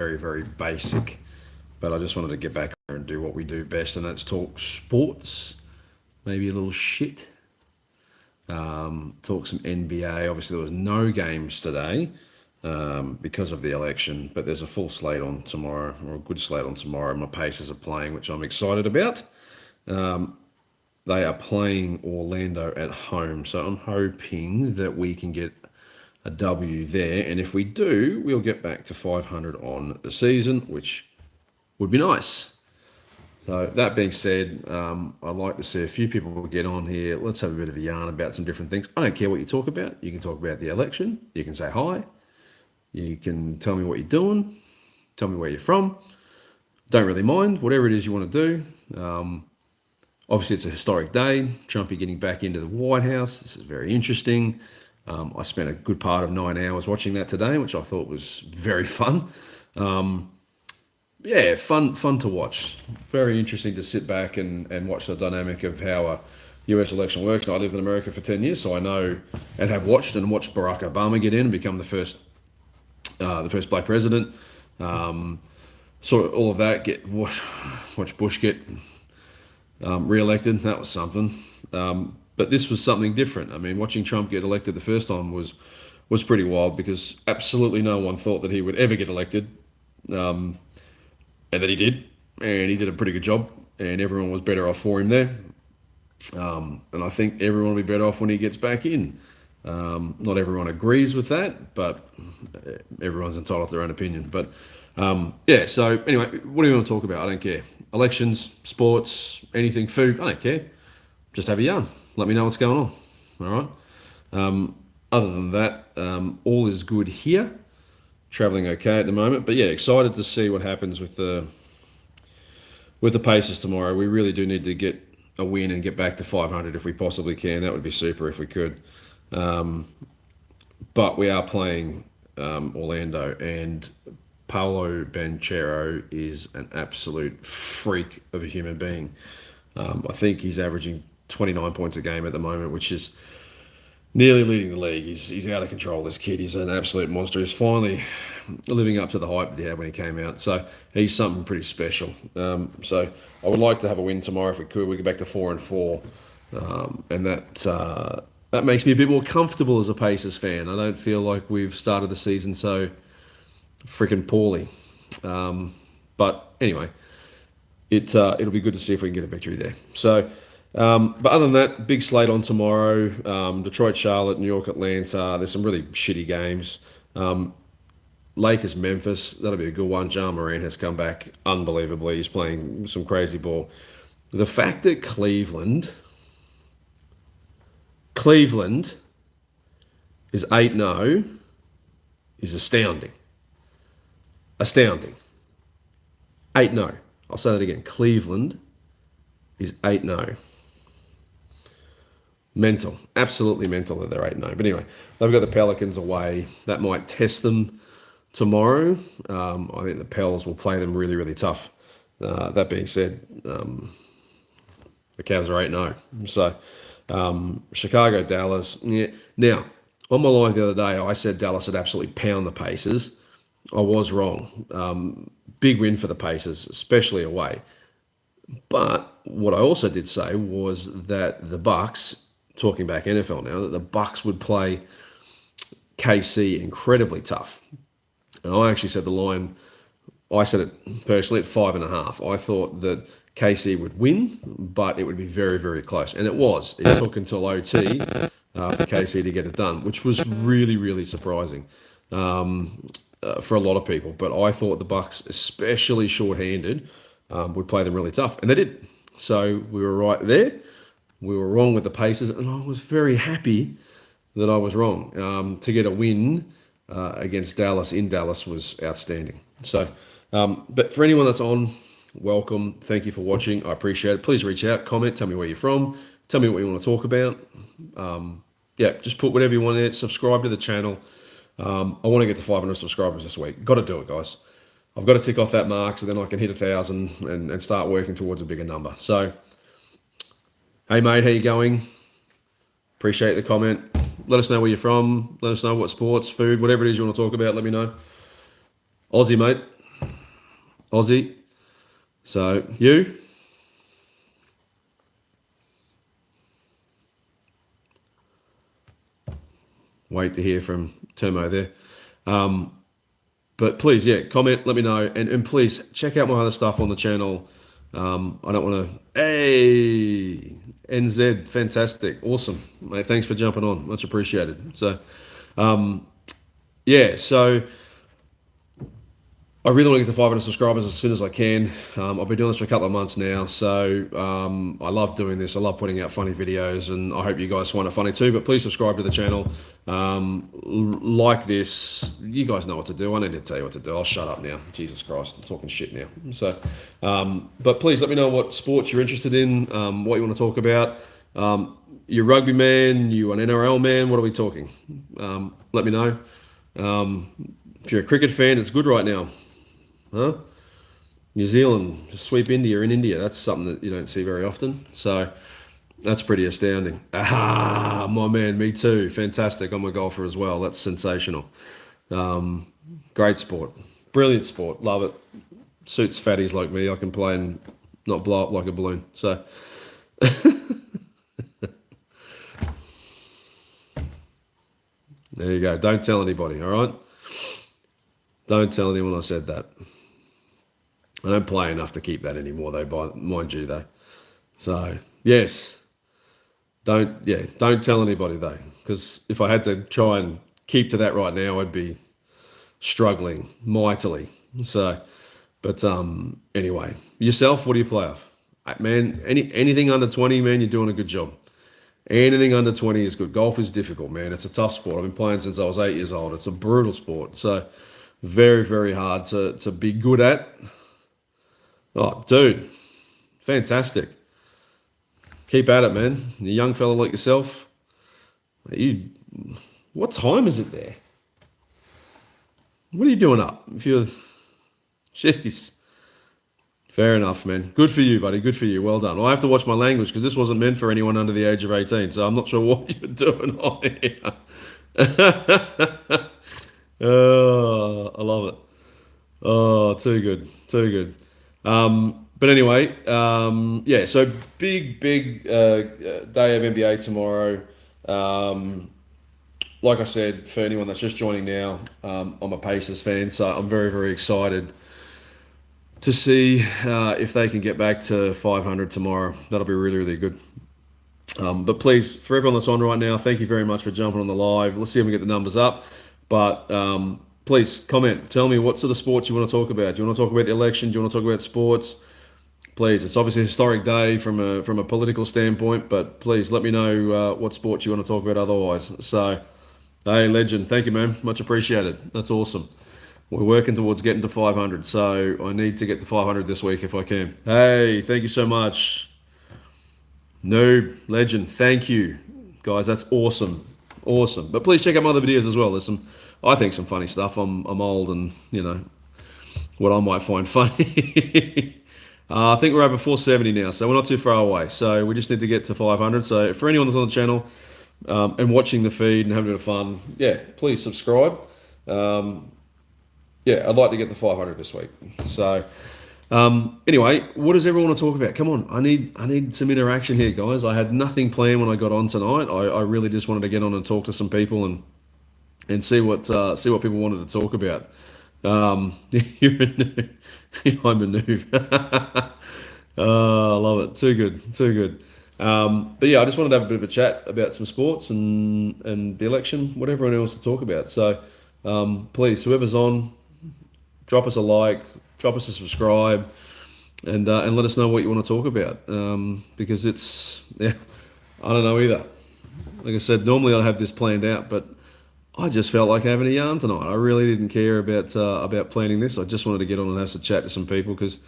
very, very basic. But I just wanted to get back and do what we do best, and that's talk sports, maybe a little shit. Talk some NBA. Obviously, there was no games today because of the election, but there's a full slate on tomorrow, or a good slate on tomorrow. My Pacers are playing, which I'm excited about. They are playing Orlando at home, so I'm hoping that we can get a W there, and if we do, we'll get back to 500 on the season, which would be nice. So that being said, I'd like to see a few people get on here. Let's have a bit of a yarn about some different things. I don't care what you talk about. You can talk about the election. You can say hi. You can tell me what you're doing. Tell me where you're from. Don't really mind. Whatever it is you want to do. Obviously, it's a historic day. Trumpy getting back into the White House. This is very interesting. I spent a good part of 9 hours watching that today, which I thought was very fun. Yeah, fun to watch. Very interesting to sit back and watch the dynamic of how a US election works. Now, I lived in America for 10 years, so I know and have watched Barack Obama get in and become the first black president. Saw all of that, watch Bush get re-elected. That was something. But this was something different. I mean, watching Trump get elected the first time was pretty wild, because absolutely no one thought that he would ever get elected. And that he did, and he did a pretty good job, and everyone was better off for him there. And I think everyone will be better off when he gets back in. Not everyone agrees with that, but everyone's entitled to their own opinion. But yeah, so anyway, what do you want to talk about? I don't care. Elections, sports, anything, food, I don't care. Just have a yarn. Let me know what's going on. All right. Other than that, all is good here. Traveling okay at the moment, but yeah, excited to see what happens with the Pacers tomorrow. We really do need to get a win and get back to 500 if we possibly can. That would be super if we could. But we are playing Orlando, and Paolo Banchero is an absolute freak of a human being. I think he's averaging 29 points a game at the moment, which is nearly leading the league. He's out of control, this kid. He's an absolute monster. He's finally living up to the hype that he had when he came out. So he's something pretty special. So I would like to have a win tomorrow if we could. We get back to 4-4. And that makes me a bit more comfortable as a Pacers fan. I don't feel like we've started the season so freaking poorly. But anyway, it'll be good to see if we can get a victory there. So but other than that, big slate on tomorrow. Detroit, Charlotte, New York, Atlanta. There's some really shitty games. Lakers, Memphis. That'll be a good one. Ja Morant has come back unbelievably. He's playing some crazy ball. The fact that Cleveland is 8-0 is astounding. Astounding. 8-0. I'll say that again. Cleveland is 8-0. Mental. Absolutely mental that they're 8-0. But anyway, they've got the Pelicans away. That might test them tomorrow. I think the Pels will play them really, really tough. That being said, the Cavs are 8-0. So, Chicago, Dallas. Yeah. Now, on my live the other day, I said Dallas would absolutely pound the Pacers. I was wrong. Big win for the Pacers, especially away. But what I also did say was that the Bucks, talking back NFL now, that the Bucks would play KC incredibly tough. And I actually said the line, I said it personally at 5.5. I thought that KC would win, but it would be very, very close. And it was. It took until OT for KC to get it done, which was really, really surprising for a lot of people. But I thought the Bucks, especially short-handed, would play them really tough. And they did. So we were right there. We were wrong with the Pacers, and I was very happy that I was wrong. To get a win against Dallas in Dallas was outstanding. So, but for anyone that's on, welcome. Thank you for watching. I appreciate it. Please reach out, comment, tell me where you're from, tell me what you want to talk about. Yeah, just put whatever you want there. Subscribe to the channel. I want to get to 500 subscribers this week. Got to do it, guys. I've got to tick off that mark so then I can hit 1,000 and start working towards a bigger number. So, hey mate, how you going? Appreciate the comment. Let us know where you're from. Let us know what sports, food, whatever it is you want to talk about. Let me know. Aussie, mate. Aussie. So you? Wait to hear from Termo there. But please, yeah, comment, let me know, and please check out my other stuff on the channel. I don't want to. Hey, NZ, fantastic, awesome, mate. Thanks for jumping on, much appreciated. So, yeah, so I really want to get to 500 subscribers as soon as I can. I've been doing this for a couple of months now, so I love doing this. I love putting out funny videos, and I hope you guys find it funny too. But please subscribe to the channel. Like this. You guys know what to do. I don't need to tell you what to do. I'll shut up now. Jesus Christ, I'm talking shit now. So, but please let me know what sports you're interested in, what you want to talk about. You're a rugby man, you an NRL man, what are we talking? Let me know. If you're a cricket fan, it's good right now. Huh? New Zealand just sweep India in India. That's something that you don't see very often. So that's pretty astounding. Ah, my man, me too. Fantastic. I'm a golfer as well. That's sensational. Great sport. Brilliant sport. Love it. Suits fatties like me. I can play and not blow up like a balloon. So there you go. Don't tell anybody, all right? Don't tell anyone I said that. I don't play enough to keep that anymore, though, mind you, though. So, yes. Don't tell anybody, though. Because if I had to try and keep to that right now, I'd be struggling mightily. So, but anyway. Yourself, what do you play off? Man, anything under 20, man, you're doing a good job. Anything under 20 is good. Golf is difficult, man. It's a tough sport. I've been playing since I was 8 years old. It's a brutal sport. So, very, very hard to be good at. Oh, dude, fantastic. Keep at it, man. A young fella like yourself. What time is it there? What are you doing up? Jeez. Fair enough, man. Good for you, buddy. Good for you. Well done. Well, I have to watch my language because this wasn't meant for anyone under the age of 18, so I'm not sure what you're doing on here. Oh, I love it. Oh, too good. Too good. But anyway, yeah, so big day of NBA tomorrow. Like I said, for anyone that's just joining now, I'm a Pacers fan, so I'm very, very excited to see if they can get back to 500 tomorrow. That'll be really, really good. But please, for everyone that's on right now, thank you very much for jumping on the live. Let's see if we get the numbers up. But please comment. Tell me what sort of sports you want to talk about. Do you want to talk about the election? Do you want to talk about sports? Please, it's obviously a historic day from a political standpoint, but please let me know what sports you want to talk about otherwise. So, hey, legend, thank you, man. Much appreciated. That's awesome. We're working towards getting to 500, so I need to get to 500 this week if I can. Hey, thank you so much. Noob, legend, thank you. Guys, that's awesome. Awesome. But please check out my other videos as well. There's some, I think, some funny stuff. I'm old and, you know, what I might find funny. I think we're over 470 now, so we're not too far away. So we just need to get to 500. So for anyone that's on the channel and watching the feed and having a bit of fun, yeah, please subscribe. Yeah, I'd like to get the 500 this week. So anyway, what does everyone want to talk about? Come on, I need some interaction here, guys. I had nothing planned when I got on tonight. I really just wanted to get on and talk to some people and see what people wanted to talk about. You're a noob. I'm a noob. Oh, I love it. Too good. Too good. But yeah, I just wanted to have a bit of a chat about some sports and the election, whatever anyone else to talk about. So please, whoever's on, drop us a like, drop us a subscribe, and let us know what you want to talk about. Because it's, yeah, I don't know either. Like I said, normally I'd have this planned out, but I just felt like having a yarn tonight. I really didn't care about planning this. I just wanted to get on and have some chat to some people because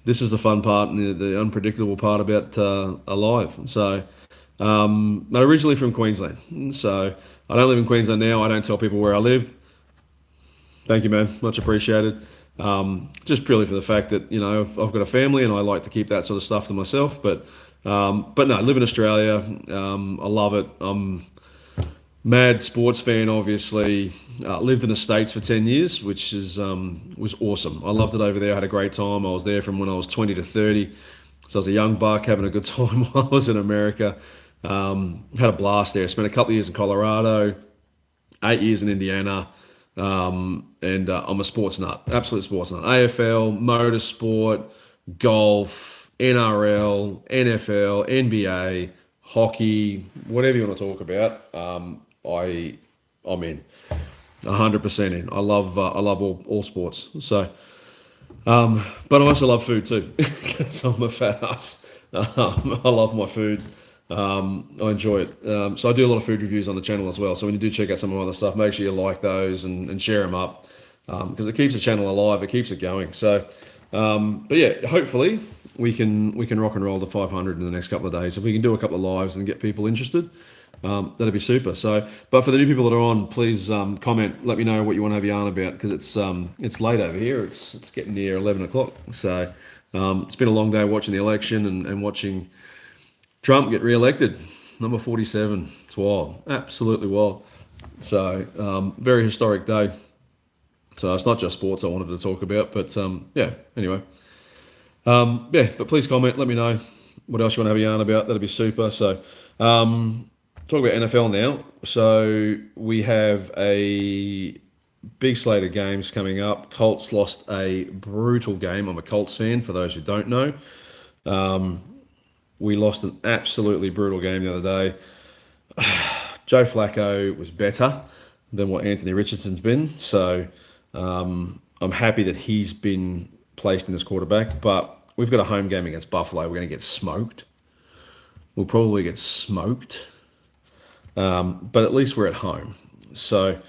this is the fun part and the unpredictable part about a live. So, I'm originally from Queensland, so I don't live in Queensland now. I don't tell people where I live. Thank you, man. Much appreciated. Just purely for the fact that, you know, I've got a family and I like to keep that sort of stuff to myself. But no, I live in Australia. I love it. mad sports fan, obviously. Lived in the States for 10 years, which was awesome. I loved it over there. I had a great time. I was there from when I was 20 to 30. So I was a young buck having a good time while I was in America. Had a blast there. Spent a couple of years in Colorado, 8 years in Indiana. And I'm a sports nut, absolute sports nut. AFL, motorsport, golf, NRL, NFL, NBA, hockey, whatever you want to talk about. I'm in, 100% in. I love all sports. So, but I also love food too, because I'm a fat ass. I love my food. I enjoy it. So I do a lot of food reviews on the channel as well. So when you do check out some of my other stuff, make sure you like those and share them up, because it keeps the channel alive. It keeps it going. So, but yeah, hopefully we can rock and roll to 500 in the next couple of days. If we can do a couple of lives and get people interested, that'd be super. So, but for the new people that are on, please comment. Let me know what you want to have a yarn about, because it's late over here. It's getting near 11 o'clock. So it's been a long day watching the election and watching Trump get re-elected, number 47. It's wild, absolutely wild. So very historic day. So it's not just sports I wanted to talk about, but yeah. Anyway, yeah. But please comment. Let me know what else you want to have a yarn about. That'd be super. So talk about NFL now. So we have a big slate of games coming up. Colts lost a brutal game. I'm a Colts fan, for those who don't know. We lost an absolutely brutal game the other day. Joe Flacco was better than what Anthony Richardson's been. So I'm happy that he's been placed in as quarterback. But we've got a home game against Buffalo. We're going to get smoked. We'll probably get smoked. But at least we're at home. So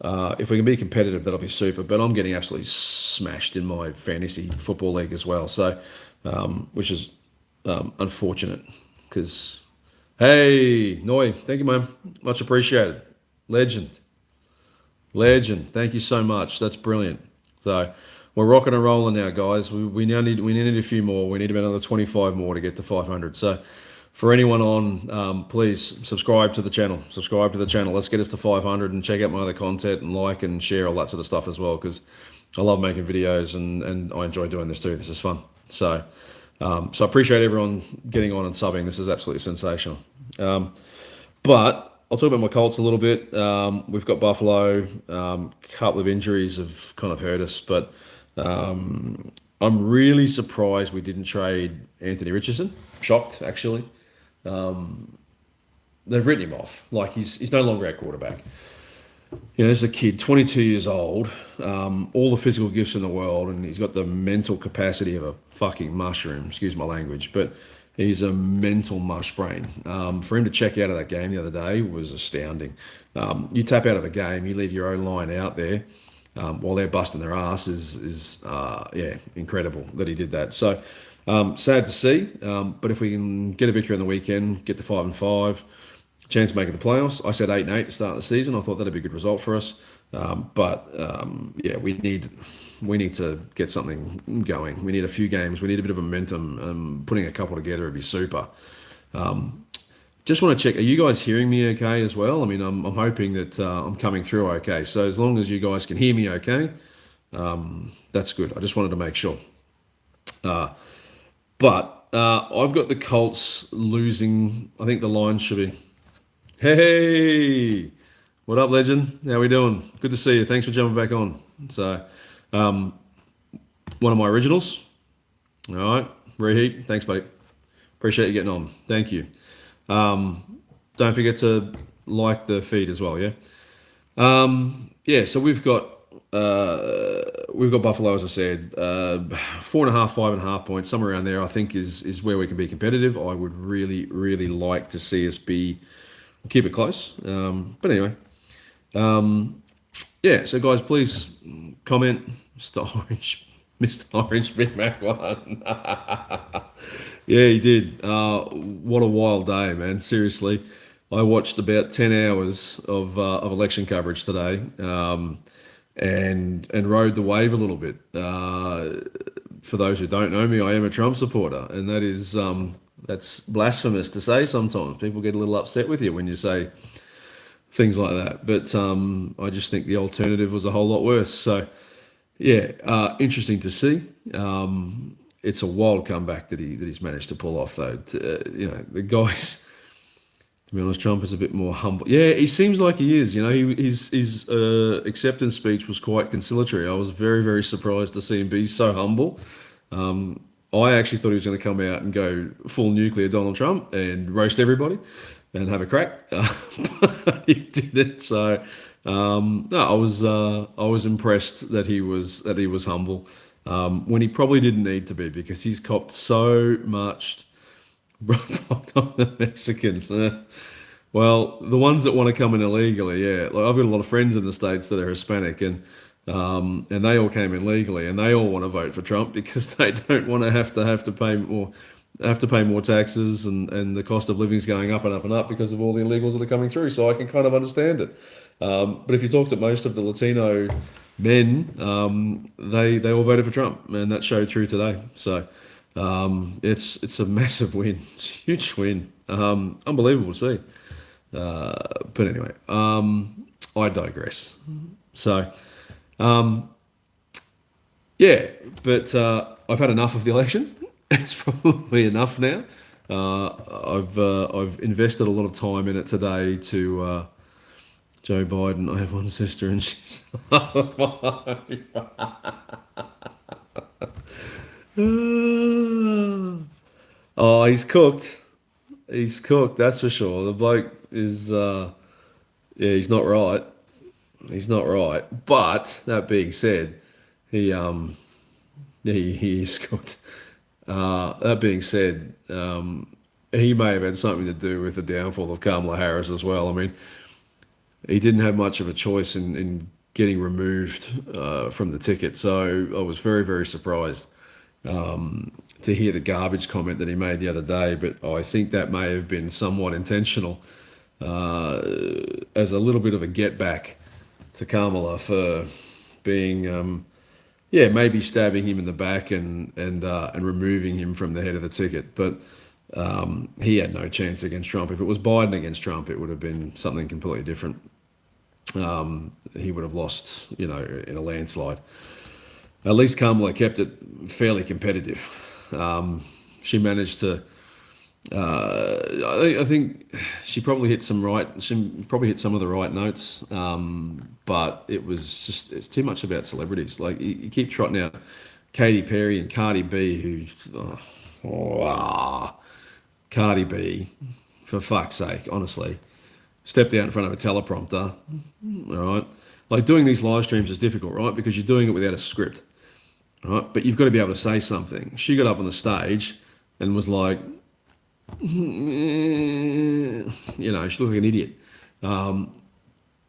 if we can be competitive, that'll be super. But I'm getting absolutely smashed in my fantasy football league as well. So, which is unfortunate, because, hey, Noi, thank you, man. Much appreciated. Legend. Thank you so much. That's brilliant. So we're rocking and rolling now, guys. We need a few more. We need about another 25 more to get to 500. So for anyone on, please subscribe to the channel. Let's get us to 500 and check out my other content and like and share all that sort of stuff as well, because I love making videos and I enjoy doing this too. This is fun. So I appreciate everyone getting on and subbing. This is absolutely sensational. But I'll talk about my Colts a little bit. We've got Buffalo. Couple of injuries have kind of hurt us, but I'm really surprised we didn't trade Anthony Richardson. Shocked, actually. They've written him off. Like, he's no longer our quarterback. You know, there's a kid, 22 years old, all the physical gifts in the world, and he's got the mental capacity of a fucking mushroom, excuse my language, but he's a mental mush brain. For him to check out of that game the other day was astounding. You tap out of a game, you leave your own line out there while they're busting their ass is incredible that he did that. So sad to see, but if we can get a victory on the weekend, get to 5-5, chance of making the playoffs. I said 8-8 to start the season. I thought that'd be a good result for us. But we need to get something going. We need a few games. We need a bit of momentum. Putting a couple together would be super. Just want to check, are you guys hearing me okay as well? I mean, I'm hoping that I'm coming through okay. So as long as you guys can hear me okay, that's good. I just wanted to make sure. But I've got the Colts losing. I think the line should be... Hey, what up, legend? How we doing? Good to see you. Thanks for jumping back on. So, one of my originals. All right, Reheat. Thanks, buddy. Appreciate you getting on. Thank you. Don't forget to like the feed as well. Yeah. So we've got Buffalo, as I said, 4.5, 5.5 points, somewhere around there. I think is where we can be competitive. I would really, really like to see us keep it close. But anyway, so guys, please comment. Mr. Orange Big Mac one. Yeah, he did. What a wild day, man. Seriously. I watched about 10 hours of election coverage today, and rode the wave a little bit. For those who don't know me, I am a Trump supporter, and that is that's blasphemous to say sometimes. People get a little upset with you when you say things like that. But I just think the alternative was a whole lot worse. So yeah, interesting to see. It's a wild comeback that he's managed to pull off, though. The guys. To be honest, Trump is a bit more humble. Yeah, he seems like he is. His acceptance speech was quite conciliatory. I was very, very surprised to see him be so humble. I actually thought he was going to come out and go full nuclear Donald Trump and roast everybody and have a crack, but he didn't. So no, I was impressed that he was humble when he probably didn't need to be, because he's copped so much on the Mexicans. Well, the ones that want to come in illegally, yeah. Like, I've got a lot of friends in the States that are Hispanic, and they all came in legally, and they all want to vote for Trump because they don't want to have to pay more taxes, and the cost of living is going up and up and up because of all the illegals that are coming through. So I can kind of understand it. But if you talk to most of the Latino men, they all voted for Trump, and that showed through today. So it's a massive win. It's a huge win. Unbelievable to see. But anyway, I digress. So yeah, but I've had enough of the election. It's probably enough now. I've invested a lot of time in it today to Joe Biden. I have one sister, and she's oh, he's cooked. He's cooked. That's for sure. The bloke is yeah, he's not right. He's not right. But that being said, he is cooked. That being said, he may have had something to do with the downfall of Kamala Harris as well. I mean, he didn't have much of a choice in getting removed from the ticket. So I was very, very surprised to hear the garbage comment that he made the other day. But I think that may have been somewhat intentional, as a little bit of a get back to Kamala for being, yeah, maybe stabbing him in the back and removing him from the head of the ticket. But he had no chance against Trump. If it was Biden against Trump, it would have been something completely different. He would have lost, in a landslide. At least Kamala kept it fairly competitive. She managed to. I think she probably hit some right. She probably hit some of the right notes, but it's too much about celebrities. Like you keep trotting out Katy Perry and Cardi B, Cardi B, for fuck's sake, honestly, stepped out in front of a teleprompter. All right, like doing these live streams is difficult, right? Because you're doing it without a script, right? But you've got to be able to say something. She got up on the stage and was like, she looked like an idiot.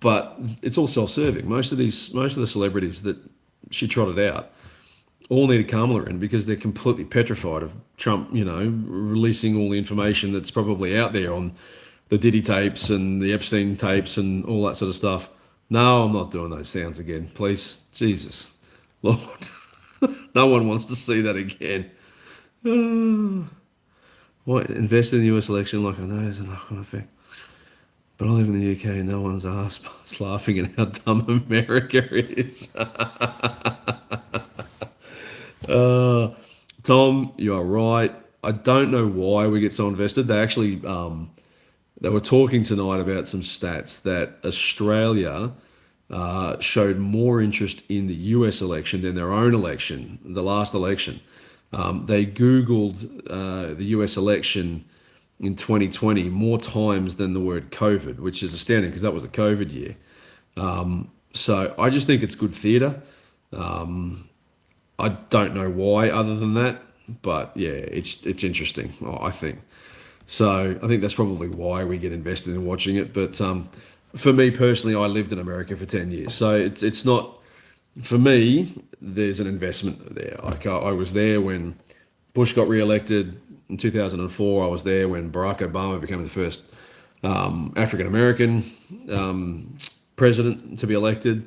But it's all self-serving. Most of the celebrities that she trotted out all needed Kamala in because they're completely petrified of Trump, releasing all the information that's probably out there on the Diddy tapes and the Epstein tapes and all that sort of stuff. No, I'm not doing those sounds again, please. Jesus, Lord. No one wants to see that again. What, invest in the US election? Like, I know there's a knock-on effect. But I live in the UK and no one's ass laughing at how dumb America is. Tom, you are right. I don't know why we get so invested. They actually, they were talking tonight about some stats that Australia showed more interest in the US election than their own election, the last election. They Googled the US election in 2020 more times than the word COVID, which is astounding because that was a COVID year. So I just think it's good theatre. I don't know why other than that, but yeah, it's interesting, I think. So I think that's probably why we get invested in watching it. But for me personally, I lived in America for 10 years. So it's not, for me, there's an investment there. Like I was there when Bush got re-elected in 2004. I was there when Barack Obama became the first African-American president to be elected.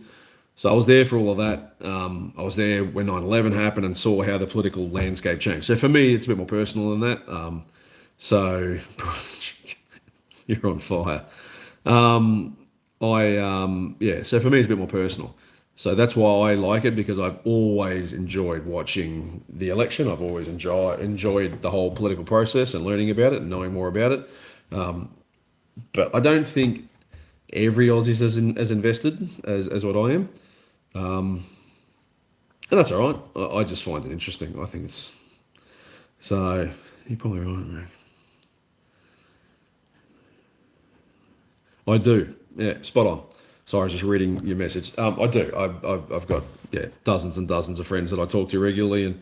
So I was there for all of that. I was there when 9/11 happened and saw how the political landscape changed. So for me, it's a bit more personal than that. So you're on fire. So for me, it's a bit more personal. So that's why I like it because I've always enjoyed watching the election. I've always enjoyed the whole political process and learning about it and knowing more about it. But I don't think every Aussie's as invested as what I am, and that's all right. I just find it interesting. I think it's so. You're probably right, man. I do. Yeah, spot on. Sorry, I was just reading your message. I do. I've got dozens and dozens of friends that I talk to regularly,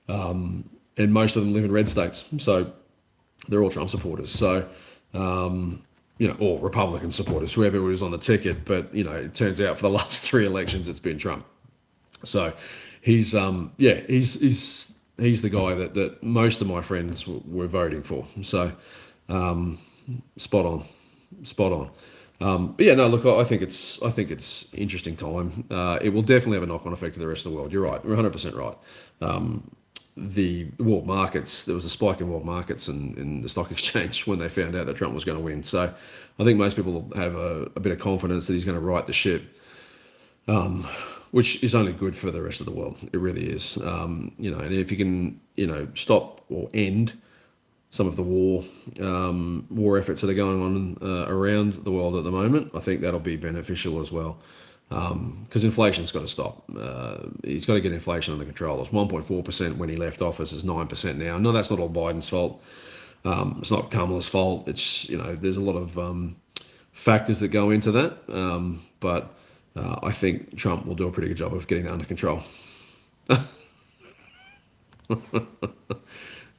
and most of them live in red states. So they're all Trump supporters. So or Republican supporters, whoever was on the ticket. But it turns out for the last three elections, it's been Trump. So he's the guy that most of my friends were voting for. So spot on, spot on. But yeah, no, look, I think it's interesting time. It will definitely have a knock-on effect to the rest of the world. You're right, you're 100% right. The world markets, there was a spike in world markets and in the stock exchange when they found out that Trump was going to win. So I think most people have a bit of confidence that he's going to right the ship, which is only good for the rest of the world. It really is. And if you can, stop or end some of the war efforts that are going on around the world at the moment, I think that'll be beneficial as well. Because inflation's got to stop. He's got to get inflation under control. It's 1.4% when he left office. It's 9% now. No, that's not all Biden's fault. It's not Kamala's fault. It's there's a lot of factors that go into that. But I think Trump will do a pretty good job of getting that under control.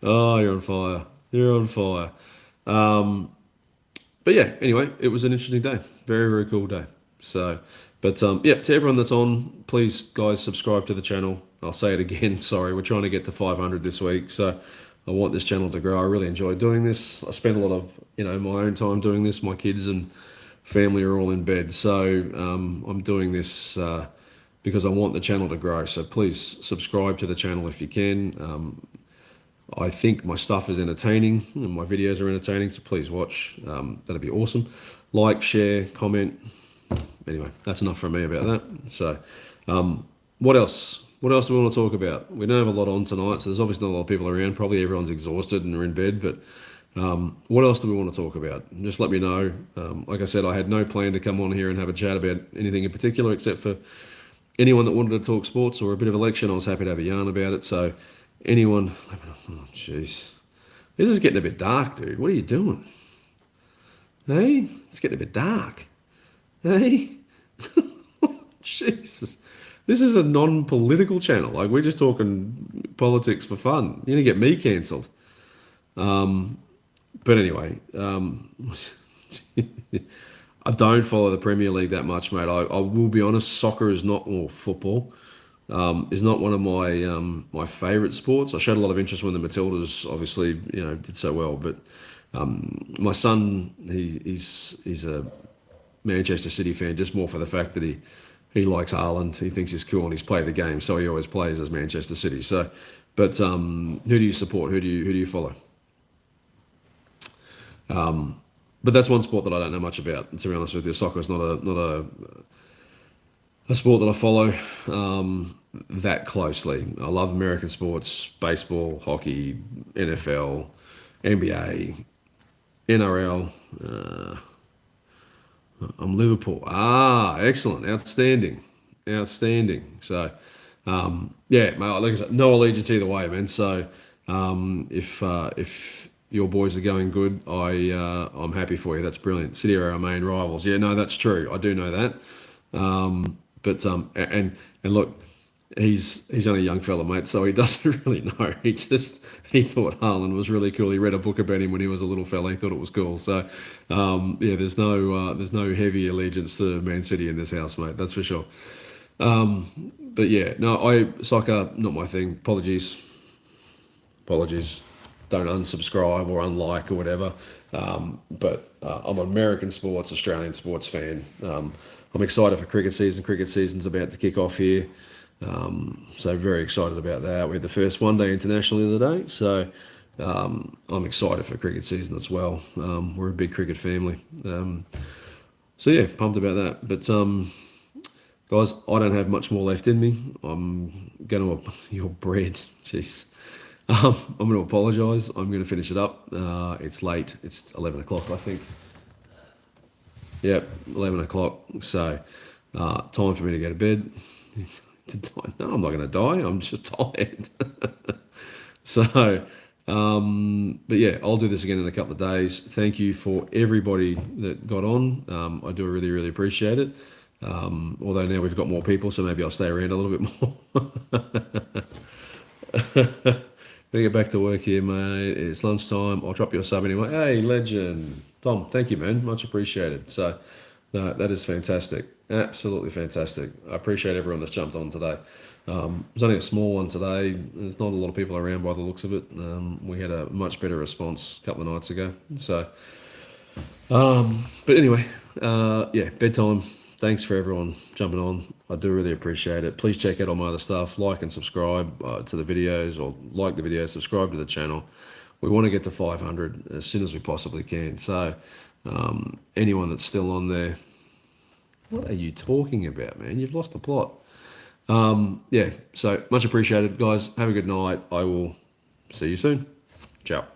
Oh, you're on fire. You're on fire. But yeah, anyway, it was an interesting day. Very, very cool day. So, but to everyone that's on, please, guys, subscribe to the channel. I'll say it again. Sorry, we're trying to get to 500 this week. So I want this channel to grow. I really enjoy doing this. I spend a lot of, my own time doing this. My kids and family are all in bed. So I'm doing this because I want the channel to grow. So please subscribe to the channel if you can. I think my stuff is entertaining and my videos are entertaining, so please watch. That'd be awesome. Like, share, comment. Anyway, that's enough from me about that. So, what else? What else do we want to talk about? We don't have a lot on tonight, so there's obviously not a lot of people around. Probably everyone's exhausted and are in bed, but what else do we want to talk about? Just let me know. Like I said, I had no plan to come on here and have a chat about anything in particular, except for anyone that wanted to talk sports or a bit of election. I was happy to have a yarn about it. So, anyone, oh jeez, this is getting a bit dark, dude. What are you doing? Hey, it's getting a bit dark. Hey, Jesus, this is a non-political channel. Like we're just talking politics for fun. You're gonna get me cancelled. But anyway, I don't follow the Premier League that much, mate. I will be honest. Soccer is not, or football is not one of my favourite sports. I showed a lot of interest when the Matildas obviously did so well, but my son he's a Manchester City fan just more for the fact that he likes Haaland. He thinks he's cool and he's played the game, so he always plays as Manchester City. So, but who do you support? Who do you follow? But that's one sport that I don't know much about. To be honest with you, soccer is not a sport that I follow that closely. I love American sports: baseball, hockey, NFL, NBA, NRL. I'm Liverpool. Excellent, outstanding, outstanding. So, mate, like I said, no allegiance either way, man. So, if your boys are going good, I'm happy for you. That's brilliant. City are our main rivals. Yeah, no, that's true. I do know that. And look, he's only a young fella, mate, so he doesn't really know. He thought Haaland was really cool. He read a book about him when he was a little fella. He thought it was cool. So there's no heavy allegiance to Man City in this house, mate. That's for sure. But yeah, no, soccer not my thing. Apologies. Don't unsubscribe or unlike or whatever. But I'm an American sports, Australian sports fan. I'm excited for cricket season. Cricket season's about to kick off here. So very excited about that. We had the first one-day international the other day, so I'm excited for cricket season as well. We're a big cricket family. So yeah, pumped about that. But guys, I don't have much more left in me. I'm going to your bread. Jeez. I'm going to apologise. I'm going to finish it up. It's late. It's 11 o'clock, I think. Yep, 11 o'clock. So, time for me to go to bed. To die? No, I'm not going to die. I'm just tired. So, but yeah, I'll do this again in a couple of days. Thank you for everybody that got on. I do really, really appreciate it. Although now we've got more people, so maybe I'll stay around a little bit more. Gonna get back to work here, mate. It's lunchtime. I'll drop you a sub anyway. Hey, legend. Tom, thank you, man. Much appreciated. So, no, that is fantastic. Absolutely fantastic. I appreciate everyone that's jumped on today. It was only a small one today. There's not a lot of people around by the looks of it. We had a much better response a couple of nights ago. So, but anyway, yeah, bedtime. Thanks for everyone jumping on. I do really appreciate it. Please check out all my other stuff. Like and subscribe to the videos, or like the video, subscribe to the channel. We want to get to 500 as soon as we possibly can. So, anyone that's still on there, what are you talking about, man? You've lost the plot. Yeah, so much appreciated, guys. Have a good night. I will see you soon. Ciao.